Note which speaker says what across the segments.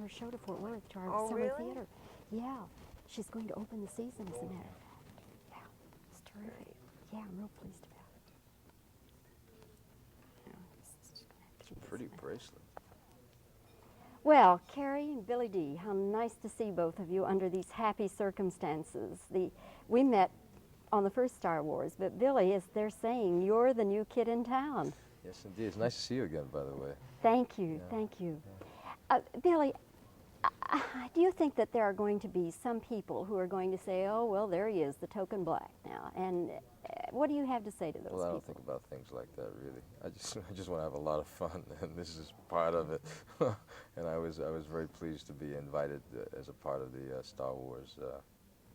Speaker 1: our show to Fort Worth, to our
Speaker 2: Oh,
Speaker 1: summer
Speaker 2: really?
Speaker 1: theater. Yeah, she's going to open the season, as a matter of fact. Yeah, it's terrific. Yeah, I'm real pleased about it. Yeah, just gonna have to
Speaker 3: It's a
Speaker 1: keep this
Speaker 3: pretty
Speaker 1: in there.
Speaker 3: bracelet.
Speaker 1: Well, Carrie and Billy D, how nice to see both of you under these happy circumstances. We met on the first Star Wars, but Billy, as they're saying, you're the new kid in town.
Speaker 3: Yes, indeed. It's nice to see you again, by the way.
Speaker 1: Thank you,
Speaker 3: Yeah,
Speaker 1: thank you. Billy, do you think that there are going to be some people who are going to say, oh, well, there he is, the token black now, and what do you have to say to those
Speaker 3: Well, I don't
Speaker 1: people?
Speaker 3: think about things like that, really. I just want to have a lot of fun, and this is part of it. And I was very pleased to be invited as a part of the Star Wars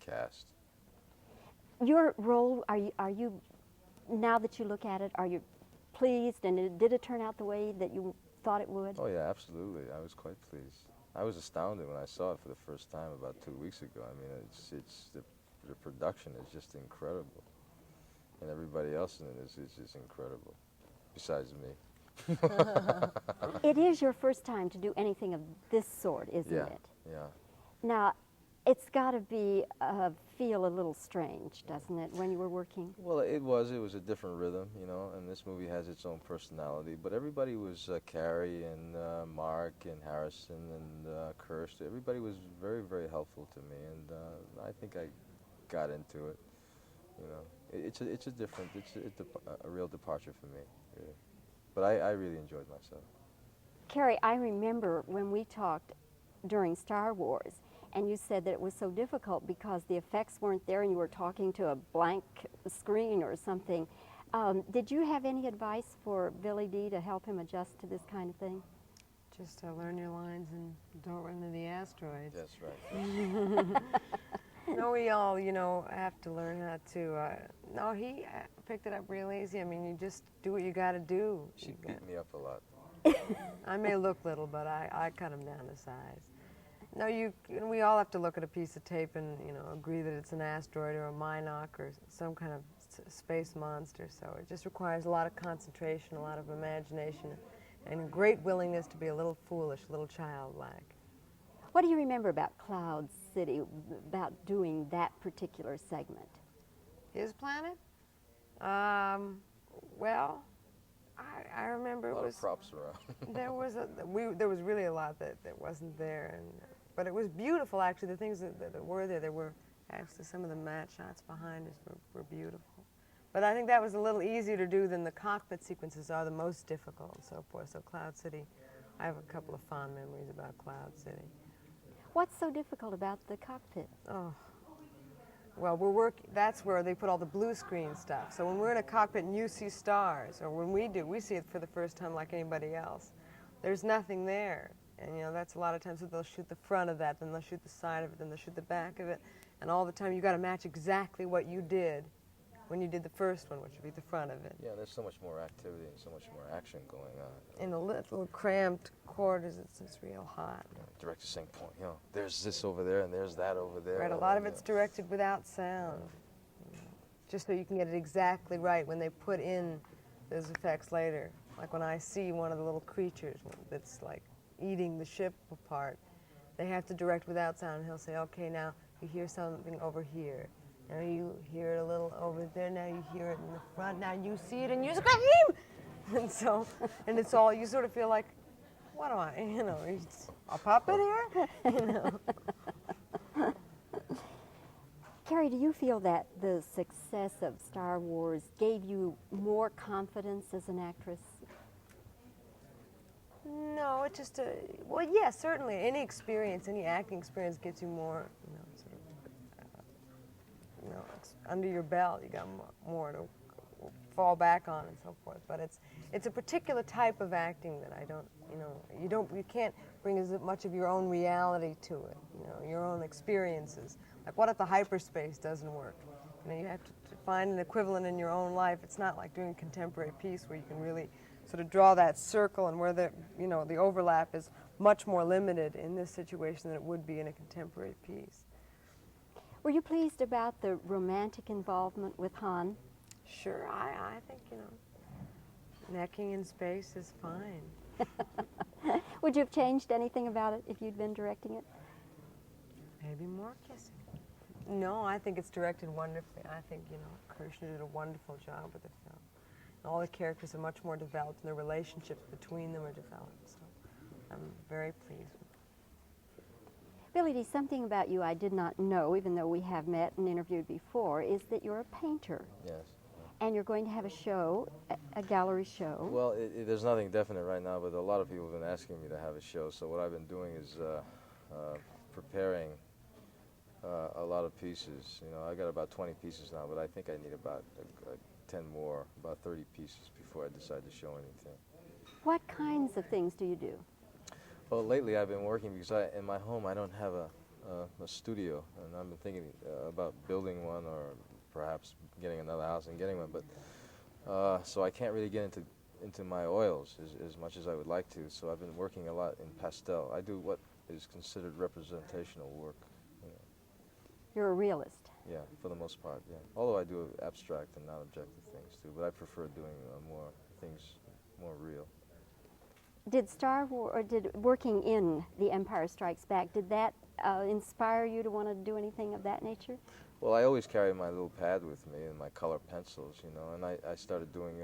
Speaker 3: cast.
Speaker 1: Your role, are you, now that you look at it, are you pleased, and did it turn out the way that you thought it would?
Speaker 3: Oh yeah, absolutely. I was quite pleased. I was astounded when I saw it for the first time about 2 weeks ago. I mean, it's the production is just incredible, and everybody else in it is just incredible, besides me.
Speaker 1: It is your first time to do anything of this sort, isn't
Speaker 3: Yeah,
Speaker 1: it?
Speaker 3: yeah.
Speaker 1: Now, it's got to be feel a little strange, doesn't it, when you were working?
Speaker 3: Well, it was a different rhythm, you know, and this movie has its own personality. But everybody was Carrie and Mark and Harrison and Kirst. Everybody was very, very helpful to me, and I think I got into it. You know, it's a real departure for me, really. But I really enjoyed myself.
Speaker 1: Carrie, I remember when we talked during Star Wars, and you said that it was so difficult because the effects weren't there and you were talking to a blank screen or something. Did you have any advice for Billy D to help him adjust to this kind of thing?
Speaker 2: Just learn your lines and don't run into the asteroids.
Speaker 3: That's right.
Speaker 2: No, we all, you know, have to learn how to. No, he picked it up real easy. I mean, you just do what you got to do.
Speaker 3: She beat me up a lot.
Speaker 2: I may look little, but I cut him down to size. No, we all have to look at a piece of tape and, you know, agree that it's an asteroid or a Minoc or some kind of space monster. So it just requires a lot of concentration, a lot of imagination, and a great willingness to be a little foolish, a little childlike.
Speaker 1: What do you remember about Cloud City, about doing that particular segment?
Speaker 2: His planet? Well, I remember
Speaker 3: A lot
Speaker 2: it was
Speaker 3: of props around.
Speaker 2: there was really a lot that wasn't there, but it was beautiful actually. The things that were there were actually some of the matte shots behind us were beautiful. But I think that was a little easier to do than the cockpit sequences are the most difficult and so forth. So Cloud City, I have a couple of fond memories about Cloud City.
Speaker 1: What's so difficult about the cockpit?
Speaker 2: Oh. Well, that's where they put all the blue screen stuff. So when we're in a cockpit and you see stars, or when we see it for the first time like anybody else. There's nothing there. And, you know, that's a lot of times that they'll shoot the front of that, then they'll shoot the side of it, then they'll shoot the back of it. And all the time you got to match exactly what you did when you did the first one, which would be the front of it.
Speaker 3: Yeah, there's so much more activity and so much more action going on.
Speaker 2: In the little cramped quarters, it's real hot.
Speaker 3: You know, direct to sync point, you know, there's this over there and there's that over there.
Speaker 2: Right, a lot of it's directed without sound, just so you can get it exactly right when they put in those effects later. Like when I see one of the little creatures that's like eating the ship apart, they have to direct without sound, and he'll say, okay, now you hear something over here. Now you hear it a little over there, now you hear it in the front, now you see it and you scream! And so, and it's all, you sort of feel like, what am I, you know, a puppet here? You know.
Speaker 1: Carrie, do you feel that the success of Star Wars gave you more confidence as an actress?
Speaker 2: No, it just, well, yeah, certainly. Any experience, any acting experience gets you more, you know, sort of, it's under your belt. You got more to fall back on and so forth. But it's a particular type of acting that I don't, you can't bring as much of your own reality to it, you know, your own experiences. Like, what if the hyperspace doesn't work? You know, you have to find an equivalent in your own life. It's not like doing a contemporary piece where you can really sort of draw that circle and where the, you know, the overlap is much more limited in this situation than it would be in a contemporary piece.
Speaker 1: Were you pleased about the romantic involvement with Han?
Speaker 2: Sure, I think, you know, necking in space is fine.
Speaker 1: Would you have changed anything about it if you'd been directing it?
Speaker 2: Maybe more kissing. No, I think it's directed wonderfully. I think, you know, Kirstie did a wonderful job with the film. And all the characters are much more developed, and the relationships between them are developed. So I'm very pleased with it.
Speaker 1: Billy Dee, something about you I did not know, even though we have met and interviewed before, is that you're a painter.
Speaker 3: Yes.
Speaker 1: And you're going to have a show, a gallery show.
Speaker 3: Well, there's nothing definite right now, but a lot of people have been asking me to have a show. So what I've been doing is preparing a lot of pieces. You know, I got about 20 pieces now, but I think I need about 10 more, about 30 pieces before I decide to show anything.
Speaker 1: What kinds of things do you do?
Speaker 3: Well, lately I've been working because in my home I don't have a studio, and I've been thinking about building one or perhaps getting another house and getting one, but so I can't really get into my oils as much as I would like to. So I've been working a lot in pastel. I do what is considered representational work. You know.
Speaker 1: You're a realist.
Speaker 3: Yeah, for the most part. Yeah. Although I do abstract and non-objective things too, but I prefer doing more things more real.
Speaker 1: Did Star Wars, or did working in The Empire Strikes Back, did that inspire you to want to do anything of that nature?
Speaker 3: Well, I always carry my little pad with me and my color pencils, you know, and I started doing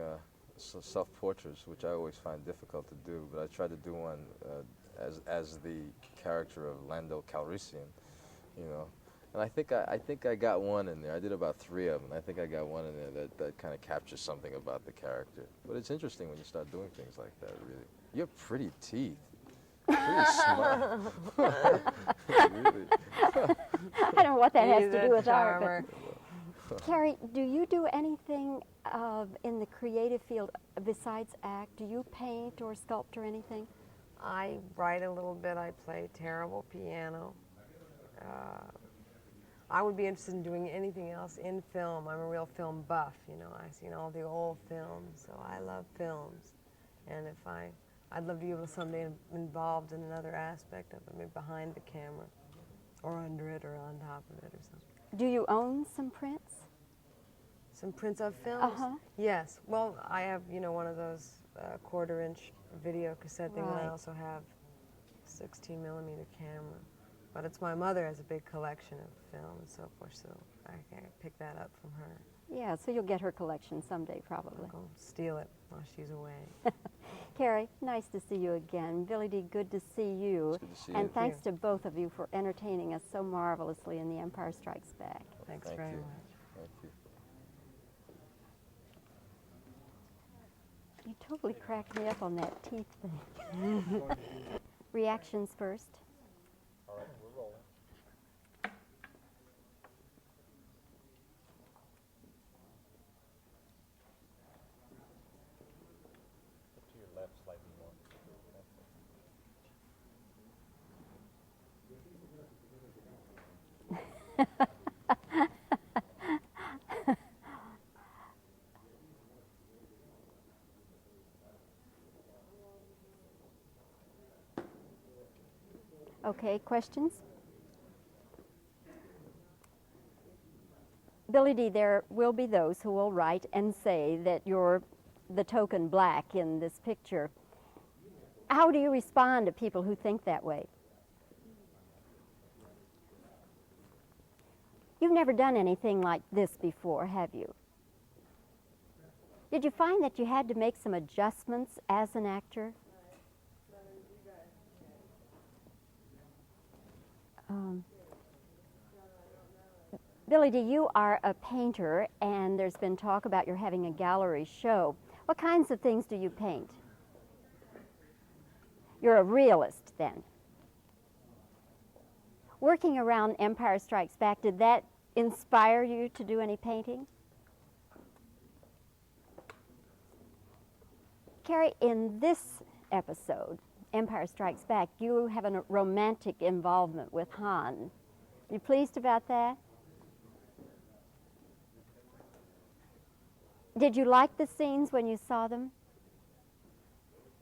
Speaker 3: self-portraits, which I always find difficult to do, but I tried to do one as the character of Lando Calrissian, you know. And I think I got one in there. I did about 3 of them. I think I got one in there that kind of captures something about the character. But it's interesting when you start doing things like that, really. You have pretty teeth. Pretty smart. Really.
Speaker 1: I don't know what that has to do with art.
Speaker 2: Charmer.
Speaker 1: But Carrie, do you do anything in the creative field besides act? Do you paint or sculpt or anything?
Speaker 2: I write a little bit. I play terrible piano. I would be interested in doing anything else in film. I'm a real film buff, you know. I've seen all the old films, so I love films. And I'd love to be able to someday be involved in another aspect of it, maybe behind the camera, or under it, or on top of it, or something.
Speaker 1: Do you own some prints?
Speaker 2: Some prints of films?
Speaker 1: Uh-huh.
Speaker 2: Yes. Well, I have, you know, one of those quarter-inch video cassette things, and I
Speaker 1: Right.
Speaker 2: also have 16mm camera. But it's my mother has a big collection of film and so forth, so I can pick that up from her.
Speaker 1: Yeah, so you'll get her collection someday, probably.
Speaker 2: I'll go steal it while she's away.
Speaker 1: Carrie, nice to see you again. Billy Dee, good to see you.
Speaker 3: It's good to see
Speaker 1: And
Speaker 3: you.
Speaker 1: thanks to both of you for entertaining us so marvelously in The Empire Strikes Back.
Speaker 2: Thanks
Speaker 3: Thank
Speaker 2: very
Speaker 3: you.
Speaker 2: much.
Speaker 3: Thank you.
Speaker 1: You totally cracked me up on that teeth thing. Reactions first.
Speaker 4: All right, we're rolling. To your left slightly more. That's it.
Speaker 1: Okay, questions? Billy Dee, there will be those who will write and say that you're the token black in this picture. How do you respond to people who think that way? You've never done anything like this before, have you? Did you find that you had to make some adjustments as an actor? Billy Dee, you are a painter, and there's been talk about your having a gallery show. What kinds of things do you paint? You're a realist, then. Working around Empire Strikes Back, did that inspire you to do any painting? Carrie, in this episode, Empire Strikes Back, you have a romantic involvement with Han. Are you pleased about that? Did you like the scenes when you saw them?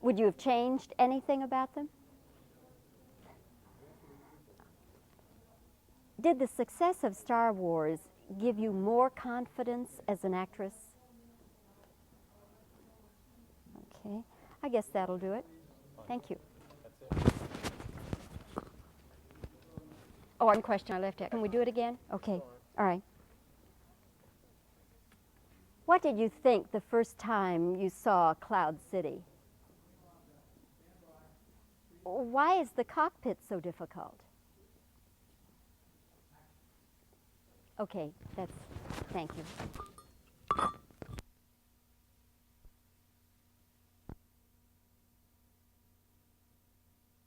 Speaker 1: Would you have changed anything about them? Did the success of Star Wars give you more confidence as an actress? Okay, I guess that'll do it. Thank you.
Speaker 4: That's it.
Speaker 1: one question I left out. Can we do it again? Okay. All right. What did you think the first time you saw Cloud City? Why is the cockpit so difficult? Okay, thank you.